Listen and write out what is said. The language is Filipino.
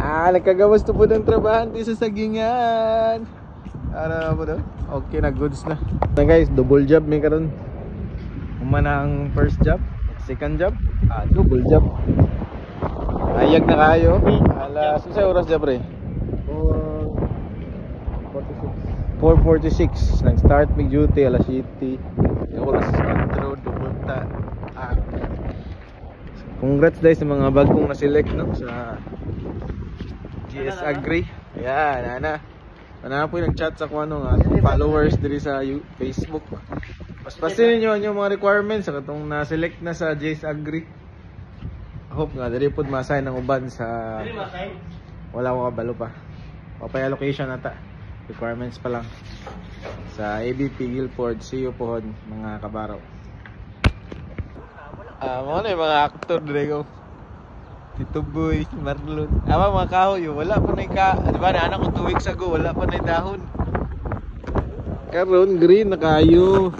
Nagkagawas to po ng trabahante sa sagingan. Ano po daw? Okay na, goods na. Na guys, double job may karon. Umana ang first job, second job, double job. Ayag na kayo. Alas, sa oras job pre? 4:46. Nag-start mig duty alas 7. Yung oras control dumunta. Congrats guys sa mga bagong na-select no sa GS Agri. Ayan, ana po yung nag-chat sa kung ano nga followers diri sa Facebook. Paspasin niyo yung mga requirements sa katong na-select na sa GS Agri. Hope nga diri pud ma-assign ang uban sa wala ko kabalo pa. Papay allocation nata. Requirements pa lang sa ABP Guilford. See you po mga kabaraw. Mga na yung mga actor dito. Tito Boy, Marlon. Mga kahoy, wala pa na diba na anak ko 2 weeks ago, wala pa na dahon. Karon green na kayo.